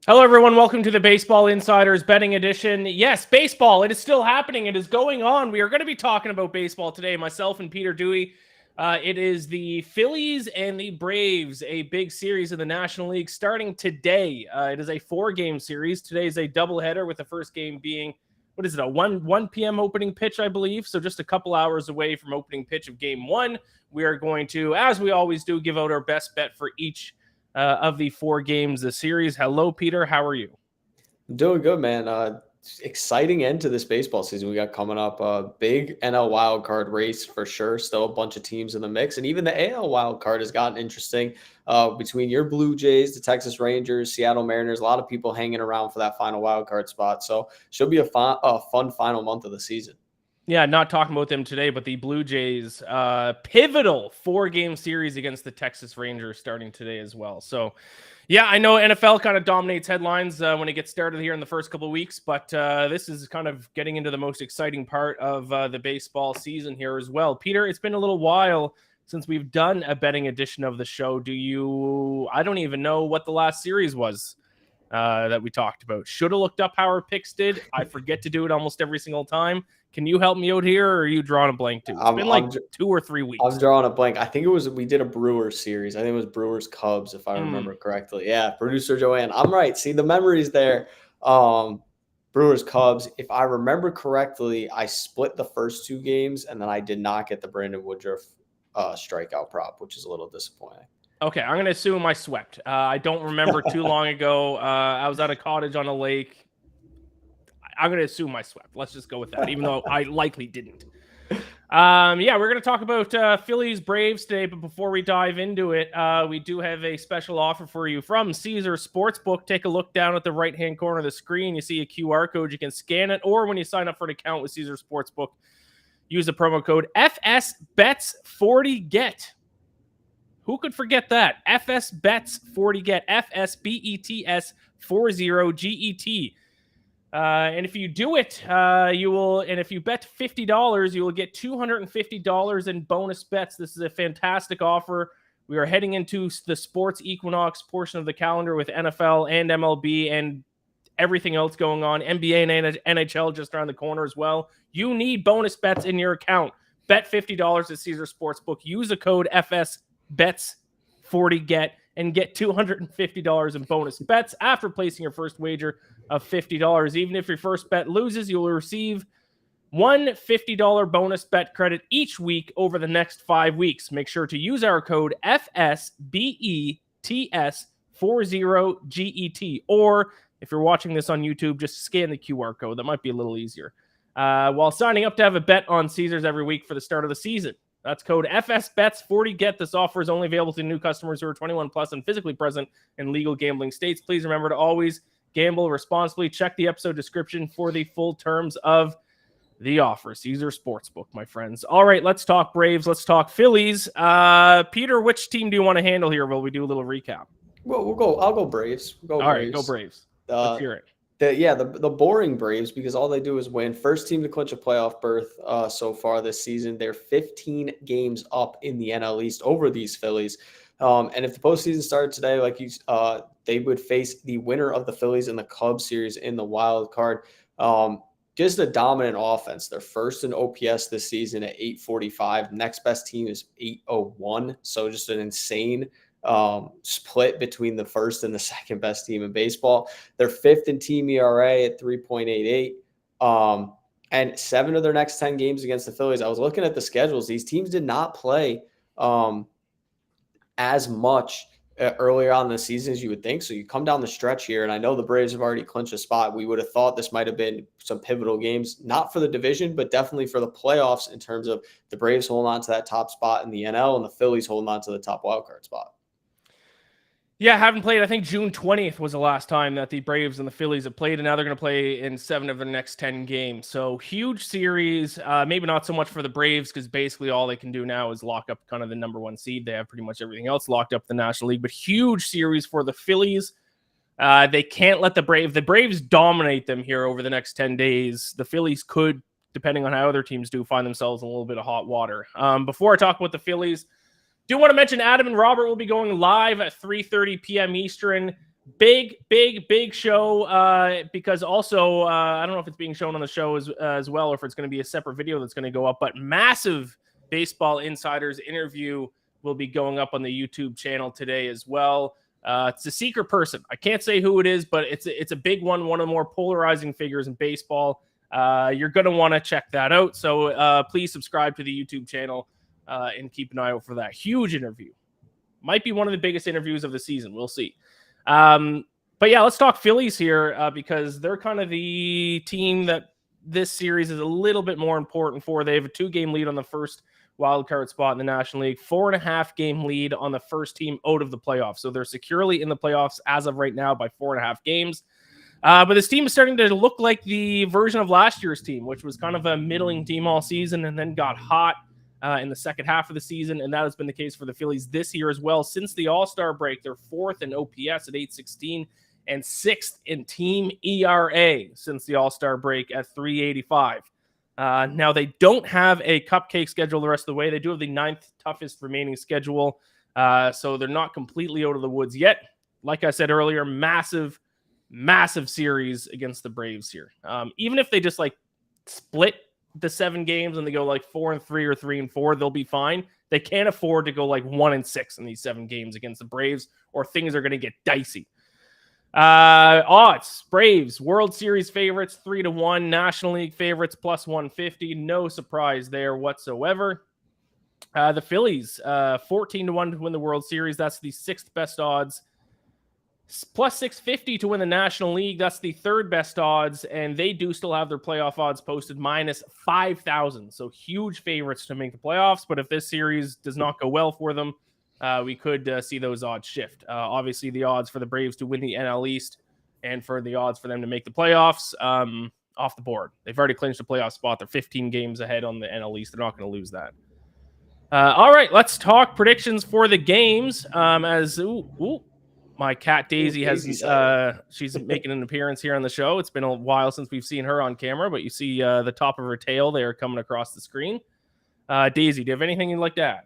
Hello, everyone. Welcome to the Baseball Insiders Betting Edition. Yes, baseball. It is still happening. It is going on. We are going to be talking about baseball today. Myself and Peter Dewey. It is the Phillies and the Braves, a big series in the National League starting today. It is a 4-game series. Today is a doubleheader with the first game being, what is it, a 1 p.m. opening pitch, I believe. So just a couple hours away from opening pitch of game 1. We are going to, as we always do, give out our best bet for each of the 4 games this series. Hello, Peter. How are you? I'm doing good, man. Exciting end to this baseball season we got coming up. Big NL wild card race for sure. Still a bunch of teams in the mix, and even the AL wild card has gotten interesting. Between your Blue Jays, the Texas Rangers, Seattle Mariners, a lot of people hanging around for that final wild card spot. So should be a fun final month of the season. Yeah, not talking about them today, but the Blue Jays pivotal 4-game series against the Texas Rangers starting today as well. So, yeah, I know NFL kind of dominates headlines when it gets started here in the first couple of weeks, but this is kind of getting into the most exciting part of the baseball season here as well. Peter, it's been a little while since we've done a betting edition of the show. I don't even know what the last series was that we talked about. Should have looked up how our picks did. I forget to do it almost every single time. Can you help me out here, or are you drawing a blank too? It's been like 2 or 3 weeks. I'm drawing a blank. I think we did a Brewers series. I think it was Brewers Cubs, if I remember correctly. Yeah, producer Joanne. I'm right. See, the memory's there. Brewers Cubs. If I remember correctly, I split the first 2 games, and then I did not get the Brandon Woodruff strikeout prop, which is a little disappointing. Okay, I'm going to assume I swept. I don't remember too long ago. I was at a cottage on a lake. I'm going to assume I swept. Let's just go with that, even though I likely didn't. Yeah, we're going to talk about Phillies Braves today, but before we dive into it, we do have a special offer for you from Caesars Sportsbook. Take a look down at the right-hand corner of the screen. You see a QR code. You can scan it, or when you sign up for an account with Caesars Sportsbook, use the promo code FSBETS40GET. Who could forget that? FSBETS40GET. FSBETS40GET. And if you do it, and if you bet $50, you will get $250 in bonus bets. This is a fantastic offer. We are heading into the sports equinox portion of the calendar with NFL and MLB and everything else going on. NBA and NHL just around the corner as well. You need bonus bets in your account. Bet $50 at Caesar Sportsbook. Use the code FSBETS40GET and get $250 in bonus bets after placing your first wager of $50. Even if your first bet loses, you will receive one $50 bonus bet credit each week over the next 5 weeks. Make sure to use our code FSBETS40GET. Or if you're watching this on YouTube, just scan the QR code. That might be a little easier. While signing up to have a bet on Caesars every week for the start of the season. That's code FSBETS40GET. This offer is only available to new customers who are 21 plus and physically present in legal gambling states. Please remember to always gamble responsibly. Check the episode description for the full terms of the offer. Caesar Sportsbook, my friends. All right, let's talk Braves. Let's talk Phillies. Peter, which team do you want to handle here while we do a little recap? Well, I'll go Braves. All right, go Braves. Let's hear it. The boring Braves, because all they do is win. First team to clinch a playoff berth so far this season. They're 15 games up in the NL East over these Phillies. And if the postseason started today, they would face the winner of the Phillies and the Cubs series in the wild card. Just a dominant offense. They're first in OPS this season at 845. Next best team is 801. So just an insane split between the first and the second best team in baseball. They're fifth in team ERA at 3.88. And 7 of their next 10 games against the Phillies. I was looking at the schedules. These teams did not play as much earlier on in the season as you would think. So you come down the stretch here, and I know the Braves have already clinched a spot. We would have thought this might have been some pivotal games, not for the division, but definitely for the playoffs in terms of the Braves holding on to that top spot in the NL and the Phillies holding on to the top wildcard spot. Yeah, haven't played. I think June 20th was the last time that the Braves and the Phillies have played, and now they're going to play in 7 of their next 10 games. So huge series. Maybe not so much for the Braves because basically all they can do now is lock up kind of the number 1 seed. They have pretty much everything else locked up in the National League, but huge series for the Phillies. They can't let the Braves dominate them here over the next 10 days. The Phillies could, depending on how other teams do, find themselves in a little bit of hot water. Before I talk about the Phillies, do want to mention Adam and Robert will be going live at 3:30 p.m. Eastern Big show, because also I don't know if it's being shown on the show as well, or if it's going to be a separate video that's going to go up, but massive Baseball Insiders interview will be going up on the YouTube channel today as well. It's a secret person. I can't say who it is, but it's a big one of the more polarizing figures in baseball. You're going to want to check that out. So please subscribe to the YouTube channel and keep an eye out for that. Huge interview. Might be one of the biggest interviews of the season. We'll see. But yeah, let's talk Phillies here because they're kind of the team that this series is a little bit more important for. They have a 2-game lead on the first wild card spot in the National League, 4.5 game lead on the first team out of the playoffs. So they're securely in the playoffs as of right now by 4.5 games. But this team is starting to look like the version of last year's team, which was kind of a middling team all season and then got hot in the second half of the season. And that has been the case for the Phillies this year as well. Since the All-Star break, they're 4th in OPS at 816 and 6th in team ERA since the All-Star break at 385. Now, they don't have a cupcake schedule the rest of the way. They do have the 9th toughest remaining schedule. So they're not completely out of the woods yet. Like I said earlier, massive series against the Braves here. Even if they just like split the 7 games and they go like 4-3 or 3-4, they'll be fine. They can't afford to go like 1-6 in these 7 games against the Braves, or things are going to get dicey. Odds: Braves World Series favorites 3-1, National League favorites plus 150. No surprise there whatsoever. The Phillies 14-1 to win the World Series. That's the 6th best odds. Plus 650 to win the National League. That's the 3rd best odds, and they do still have their playoff odds posted minus 5,000. So huge favorites to make the playoffs. But if this series does not go well for them, we could see those odds shift. Obviously, the odds for the Braves to win the NL East and for the odds for them to make the playoffs off the board. They've already clinched a playoff spot. They're 15 games ahead on the NL East. They're not going to lose that. All right, let's talk predictions for the games. My cat Daisy has she's making an appearance here on the show. It's been a while since we've seen her on camera, but you see the top of her tail there coming across the screen. Daisy, do you have anything you'd like to add?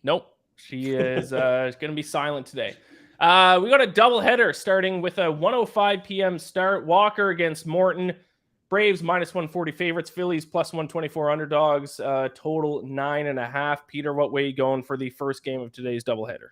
Nope. She is going to be silent today. We got a doubleheader starting with a 1:05 p.m. start. Walker against Morton. Braves minus 140 favorites. Phillies plus 124 underdogs. Total 9.5. Peter, what way are you going for the first game of today's doubleheader?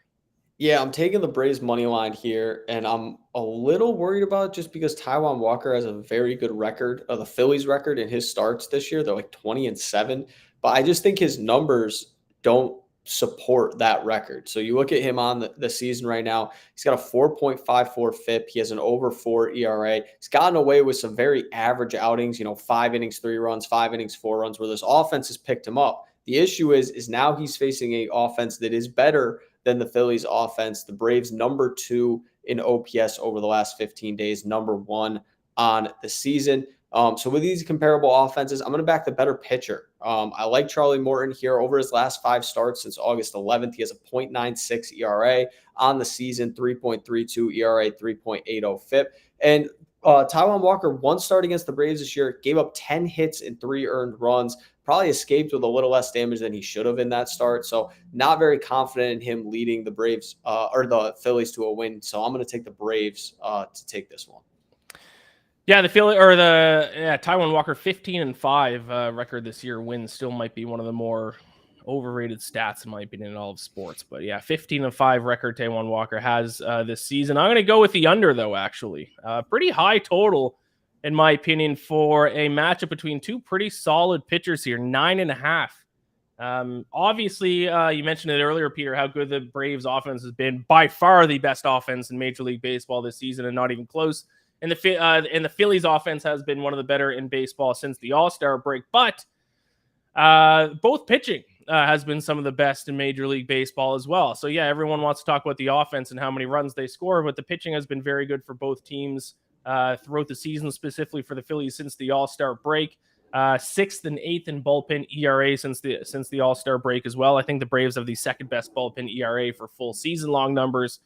Yeah, I'm taking the Braves money line here, and I'm a little worried about it just because Taijuan Walker has a very good record, the Phillies record in his starts this year. They're like 20-7, but I just think his numbers don't support that record. So you look at him on the season right now, he's got a 4.54 FIP. He has an over 4 ERA. He's gotten away with some very average outings, 5 innings, 3 runs, 5 innings, 4 runs, where this offense has picked him up. The issue is now he's facing an offense that is better than the Phillies offense. The Braves number 2 in OPS over the last 15 days, number 1 on the season. So with these comparable offenses, I'm going to back the better pitcher. I like Charlie Morton here. Over his last 5 starts since August 11th, he has a 0.96 ERA on the season, 3.32 ERA, 3.80 FIP. And Taijuan Walker, 1 start against the Braves this year, gave up 10 hits and 3 earned runs. Probably escaped with a little less damage than he should have in that start. So not very confident in him leading the Braves or the Phillies to a win. So I'm going to take the Braves to take this one. Yeah, Taijuan Walker 15-5 record this year. Wins still might be one of the more overrated stats in my opinion in all of sports. But yeah, 15-5 record Taijuan Walker has this season. I'm going to go with the under though. Actually, pretty high total in my opinion for a matchup between 2 pretty solid pitchers here. 9.5. Obviously, you mentioned it earlier, Peter, how good the Braves offense has been. By far the best offense in Major League Baseball this season, and not even close. And the Phillies offense has been one of the better in baseball since the All-Star break. But both pitching has been some of the best in Major League Baseball as well. So yeah, everyone wants to talk about the offense and how many runs they score, but the pitching has been very good for both teams throughout the season, specifically for the Phillies since the All-Star break. 6th and 8th in bullpen ERA since the All-Star break as well. I think the Braves have the 2nd best bullpen ERA for full season long numbers.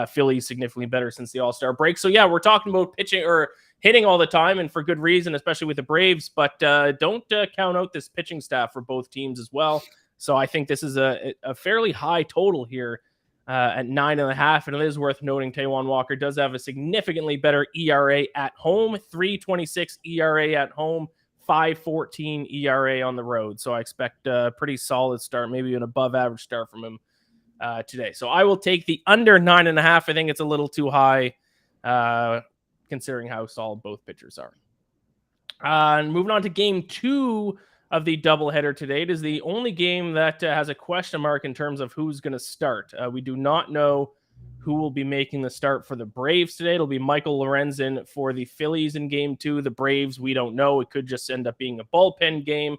Phillies significantly better since the All-Star break. So yeah, we're talking about pitching or hitting all the time, and for good reason, especially with the Braves. But don't count out this pitching staff for both teams as well. So I think this is a fairly high total here at 9.5. And it is worth noting Taijuan Walker does have a significantly better ERA at home, 3.26 ERA at home, 5.14 ERA on the road. So I expect a pretty solid start, maybe an above average start from him today. So I will take the under 9.5. I think it's a little too high considering how solid both pitchers are. And moving on to game 2 of the doubleheader today. It is the only game that has a question mark in terms of who's going to start. We do not know who will be making the start for the Braves today. It'll be Michael Lorenzen for the Phillies in game 2. The Braves, we don't know. It could just end up being a bullpen game.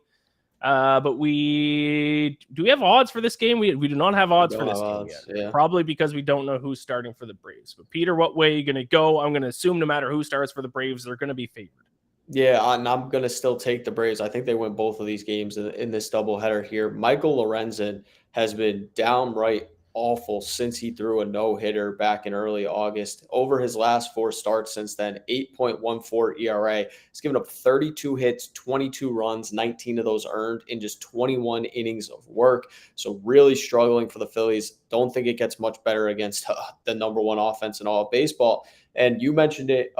But do we have odds for this game? We do not have odds for this game yet. Yeah. Probably because we don't know who's starting for the Braves. But Peter, what way are you going to go? I'm going to assume no matter who starts for the Braves, they're going to be favored. Yeah, and I'm going to still take the Braves. I think they win both of these games in this doubleheader here. Michael Lorenzen has been downright awful since he threw a no-hitter back in early August. Over his last 4 starts since then, 8.14 ERA. He's given up 32 hits, 22 runs, 19 of those earned in just 21 innings of work. So really struggling for the Phillies. Don't think it gets much better against the number 1 offense in all of baseball. And you mentioned it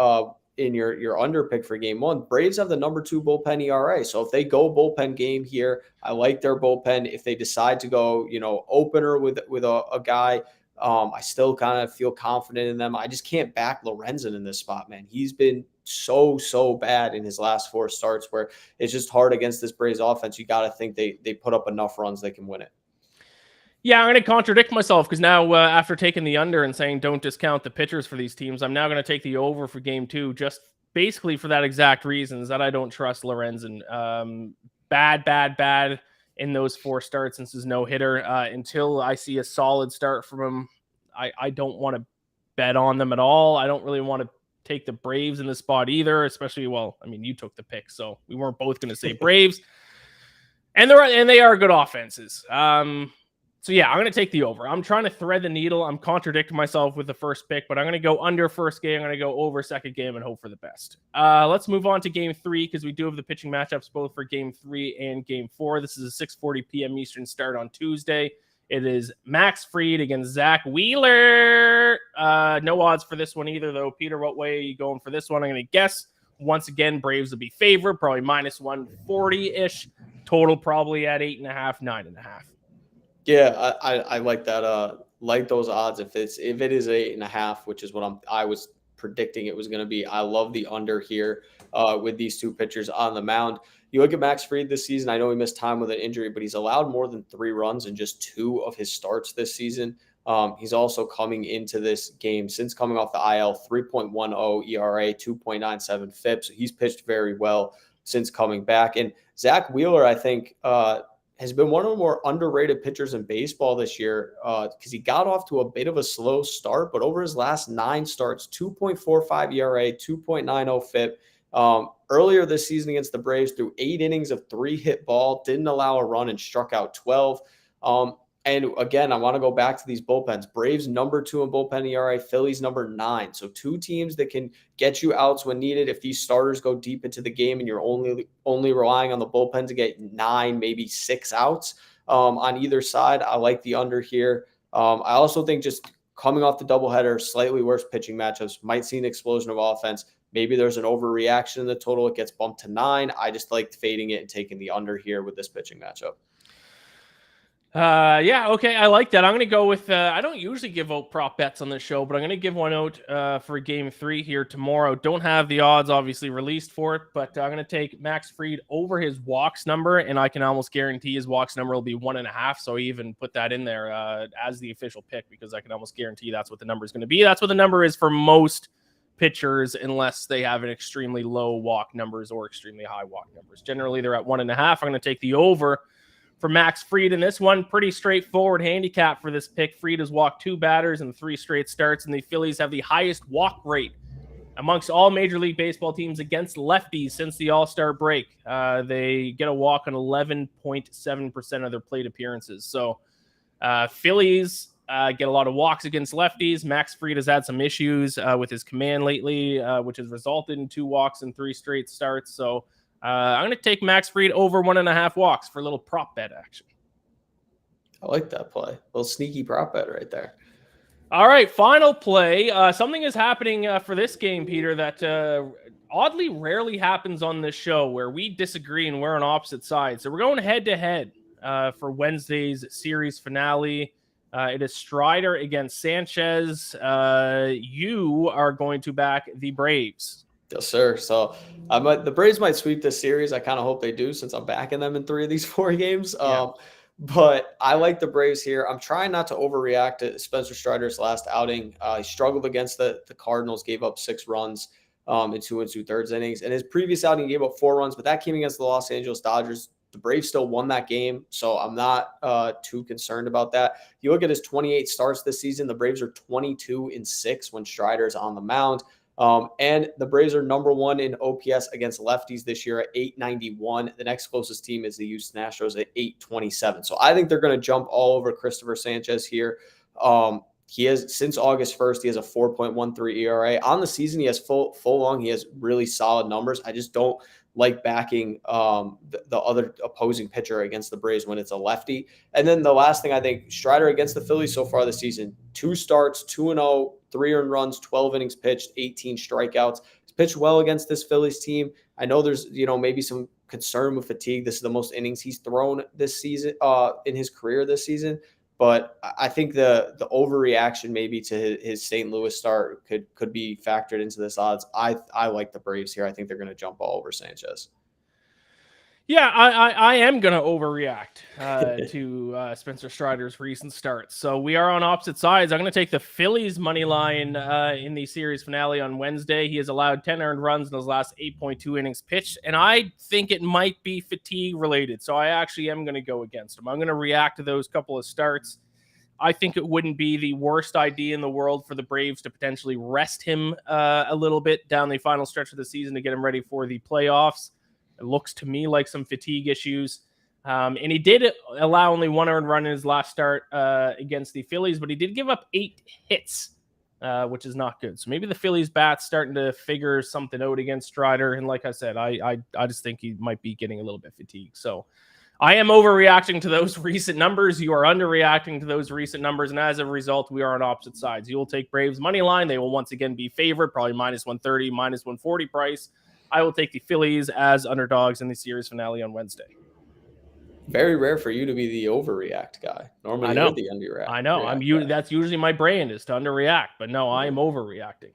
in your under pick for game 1, Braves have the number 2 bullpen ERA. So if they go bullpen game here, I like their bullpen. If they decide to go, opener with a guy, I still kind of feel confident in them. I just can't back Lorenzen in this spot, man. He's been so bad in his last 4 starts where it's just hard against this Braves offense. You got to think they put up enough runs they can win it. Yeah, I'm going to contradict myself because now after taking the under and saying don't discount the pitchers for these teams, I'm now going to take the over for game 2 just basically for that exact reasons that I don't trust Lorenzen. Bad in those 4 starts since his no-hitter. Until I see a solid start from him, I don't want to bet on them at all. I don't really want to take the Braves in this spot either, especially, you took the pick, so we weren't both going to say Braves. And they are good offenses. So yeah, I'm going to take the over. I'm trying to thread the needle. I'm contradicting myself with the first pick, but I'm going to go under first game. I'm going to go over second game and hope for the best. Let's move on to game 3 because we do have the pitching matchups both for game 3 and game 4. This is a 6:40 p.m. Eastern start on Tuesday. It is Max Fried against Zach Wheeler. No odds for this one either, though. Peter, what way are you going for this one? I'm going to guess once again Braves will be favored, probably minus 140-ish. Total probably at 8.5, 9.5. Yeah, I like that. Like those odds. If it is 8.5, which is what I was predicting it was going to be. I love the under here with these 2 pitchers on the mound. You look at Max Fried this season. I know he missed time with an injury, but he's allowed more than 3 runs in just 2 of his starts this season. He's also coming into this game since coming off the IL, 3.10 ERA, 2.97 FIP. So he's pitched very well since coming back. And Zach Wheeler, I think, has been one of the more underrated pitchers in baseball this year because he got off to a bit of a slow start, but over his last 9 starts, 2.45 ERA, 2.90 FIP. Earlier this season against the Braves, threw 8 innings of 3-hit ball, didn't allow a run and struck out 12. And again, I want to go back to these bullpens. Braves number 2 in bullpen ERA, Phillies number 9. So 2 teams that can get you outs when needed. If these starters go deep into the game and you're only relying on the bullpen to get 9, maybe 6 outs on either side, I like the under here. I also think just coming off the doubleheader, slightly worse pitching matchups, might see an explosion of offense. Maybe there's an overreaction in the total. It gets bumped to 9. I just like fading it and taking the under here with this pitching matchup. Yeah, okay, I like that. I'm going to go with, I don't usually give out prop bets on this show, but I'm going to give one out for game 3 here tomorrow. Don't have the odds obviously released for it, but I'm going to take Max Fried over his walks number, and I can almost guarantee his walks number will be 1.5, so I even put that in there as the official pick because I can almost guarantee that's what the number is going to be. That's what the number is for most pitchers unless they have an extremely low walk numbers or extremely high walk numbers. Generally, they're at 1.5. I'm going to take the over for Max Fried in this one. Pretty straightforward handicap for this pick. Fried has walked 2 batters in 3 straight starts, and the Phillies have the highest walk rate amongst all Major League Baseball teams against lefties since the All-Star break. They get a walk on 11.7% of their plate appearances. So Phillies get a lot of walks against lefties. Max Fried has had some issues with his command lately, which has resulted in 2 walks in 3 straight starts. So I'm going to take Max Fried over 1.5 walks for a little prop bet action. I like that play. A little sneaky prop bet right there. All right, final play. Something is happening for this game, Peter, that oddly rarely happens on this show, where we disagree and we're on opposite sides. So we're going head-to-head for Wednesday's series finale. It is Strider against Sanchez. You are going to back the Braves. Yes, sir. So the Braves might sweep this series. I kind of hope they do, since I'm backing them in 3 of these 4 games. Yeah. But I like the Braves here. I'm trying not to overreact to Spencer Strider's last outing. He struggled against the Cardinals, gave up 6 runs in 2 2/3 innings. And his previous outing, he gave up 4 runs, but that came against the Los Angeles Dodgers. The Braves still won that game, so I'm not too concerned about that. You look at his 28 starts this season, the Braves are 22-6 when Strider's on the mound. And the Braves are number 1 in OPS against lefties this year at 891. The next closest team is the Houston Astros at 827. So I think they're going to jump all over Christopher Sanchez here. He has, since August 1st, he has a 4.13 ERA. On the season, he has full long. He has really solid numbers. I just don't like backing the other opposing pitcher against the Braves when it's a lefty. And then the last thing, I think Strider against the Phillies so far this season, 2 starts, 2-0, 3 earned runs, 12 innings pitched, 18 strikeouts. He's pitched well against this Phillies team. I know there's, maybe some concern with fatigue. This is the most innings he's thrown this season, in his career this season. But I think the overreaction maybe to his St. Louis start could be factored into this odds. I like the Braves here. I think they're going to jump all over Sanchez. Yeah, I am going to overreact to Spencer Strider's recent starts. So we are on opposite sides. I'm going to take the Phillies money line in the series finale on Wednesday. He has allowed 10 earned runs in his last 8.2 innings pitched, and I think it might be fatigue related. So I actually am going to go against him. I'm going to react to those couple of starts. I think it wouldn't be the worst idea in the world for the Braves to potentially rest him a little bit down the final stretch of the season to get him ready for the playoffs. It looks to me like some fatigue issues. And he did allow only 1 earned run in his last start against the Phillies, but he did give up 8 hits, which is not good. So maybe the Phillies bat's starting to figure something out against Strider. And like I said, I just think he might be getting a little bit fatigued. So I am overreacting to those recent numbers. You are underreacting to those recent numbers. And as a result, we are on opposite sides. You will take Braves money line. They will once again be favored, probably minus 130, minus 140 price. I will take the Phillies as underdogs in the series finale on Wednesday. Very rare for you to be the overreact guy. Normally, you're the underreact. I know. That's usually my brand, is to underreact. But no, I am overreacting.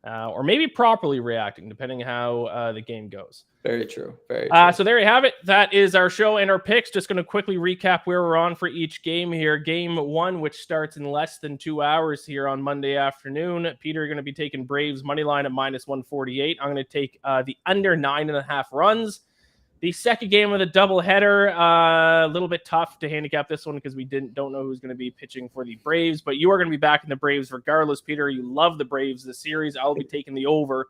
Or maybe properly reacting, depending how the game goes. Very true. Very true. So there you have it. That is our show and our picks. Just going to quickly recap where we're on for each game here. Game 1, which starts in less than 2 hours here on Monday afternoon. Peter, you're going to be taking Braves money line at minus 148. I'm going to take the under 9.5 runs. The second game of the doubleheader, a little bit tough to handicap this one because we don't know who's going to be pitching for the Braves, but you are going to be backing the Braves regardless, Peter. You love the Braves this series. I'll be taking the over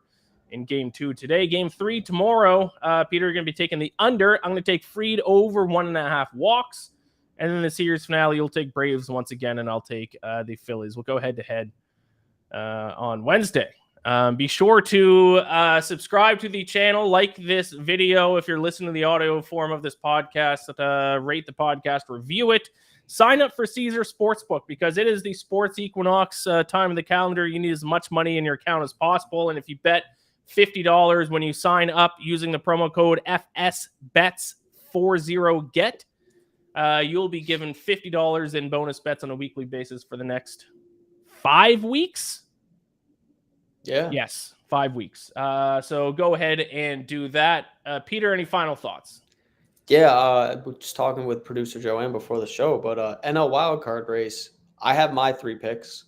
in game 2 today. Game 3 tomorrow, Peter, you're going to be taking the under. I'm going to take Fried over 1.5 walks. And then the series finale, you'll take Braves once again, and I'll take the Phillies. We'll go head-to-head on Wednesday. Be sure to subscribe to the channel, like this video. If you're listening to the audio form of this podcast, rate the podcast, review it. Sign up for Caesar Sportsbook because it is the sports equinox time of the calendar. You need as much money in your account as possible. And if you bet $50 when you sign up using the promo code FSBETS40GET, you'll be given $50 in bonus bets on a weekly basis for the next 5 weeks. Yeah. Yes, 5 weeks. So go ahead and do that. Peter, any final thoughts? Yeah, just talking with producer Joanne before the show, but NL wildcard race, I have my 3 picks.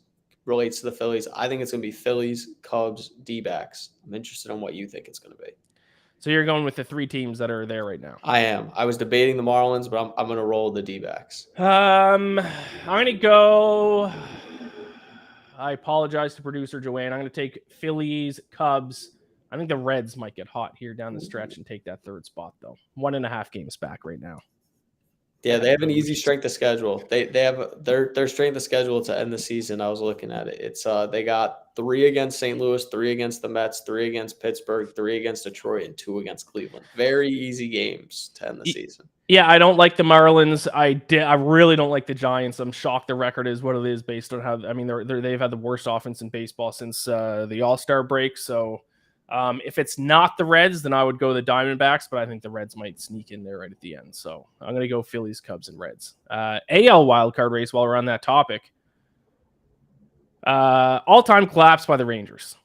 Relates to the Phillies. I think it's going to be Phillies, Cubs, D-backs. I'm interested in what you think it's going to be. So you're going with the 3 teams that are there right now? I am. I was debating the Marlins, but I'm going to roll the D-backs. I'm going to go... I apologize to producer Joanne. I'm going to take Phillies, Cubs. I think the Reds might get hot here down the stretch and take that 3rd spot, though. 1.5 games back right now. Yeah, they have an easy strength of schedule. They have their strength of schedule to end the season. I was looking at it. It's they got 3 against St. Louis, 3 against the Mets, 3 against Pittsburgh, 3 against Detroit, and 2 against Cleveland. Very easy games to end the season. Yeah, I don't like the Marlins. I really don't like the Giants. I'm shocked the record is what it is based on how. I mean, they've had the worst offense in baseball since the All-Star break. So, if it's not the Reds, then I would go the Diamondbacks. But I think the Reds might sneak in there right at the end. So I'm going to go Phillies, Cubs, and Reds. AL wildcard race. While we're on that topic, all-time collapse by the Rangers.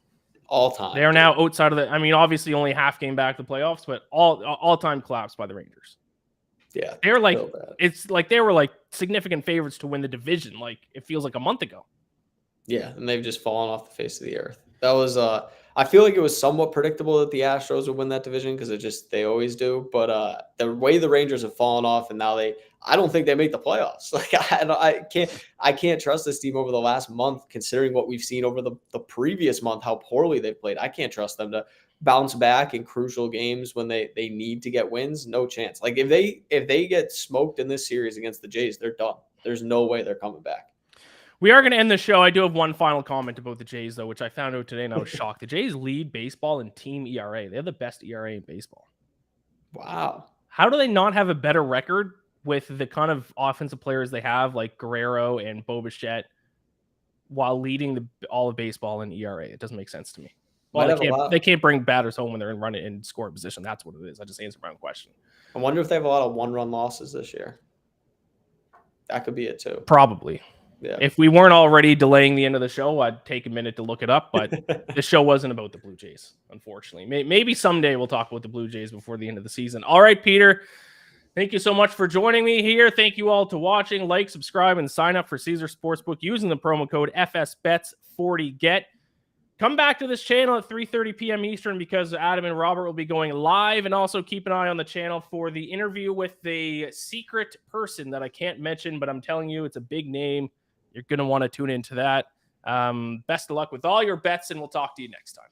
All time. They are now outside of the. I mean, obviously only half game back to the playoffs, but all-time collapse by the Rangers. Yeah, they're like, it's like they were like significant favorites to win the division. Like it feels like a month ago. Yeah, and they've just fallen off the face of the earth. That was I feel like it was somewhat predictable that the Astros would win that division because they always do. But the way the Rangers have fallen off, and now I don't think they make the playoffs. Like I can't trust this team over the last month, considering what we've seen over the previous month, how poorly they've played. I can't trust them to bounce back in crucial games when they need to get wins. No chance. Like if they get smoked in this series against the Jays, they're done. There's no way they're coming back. We are going to end the show. I do have one final comment about the Jays, though, which I found out today, and I was shocked. The Jays lead baseball in team ERA. They have the best ERA in baseball. Wow. How do they not have a better record with the kind of offensive players they have, like Guerrero and Bo Bichette, while leading all of baseball in ERA? It doesn't make sense to me. Well, they can't bring batters home when they're in run in score position. That's what it is. I just answered my own question. I wonder if they have a lot of one-run losses this year. That could be it too. Probably. Yeah. If we weren't already delaying the end of the show, I'd take a minute to look it up. But the show wasn't about the Blue Jays, unfortunately. Maybe someday we'll talk about the Blue Jays before the end of the season. All right, Peter. Thank you so much for joining me here. Thank you all to watching. Like, subscribe, and sign up for Caesar Sportsbook using the promo code FSBets40GET. Come back to this channel at 3:30 p.m. Eastern because Adam and Robert will be going live. And also keep an eye on the channel for the interview with the secret person that I can't mention, but I'm telling you, it's a big name. You're going to want to tune into that. Best of luck with all your bets, and we'll talk to you next time.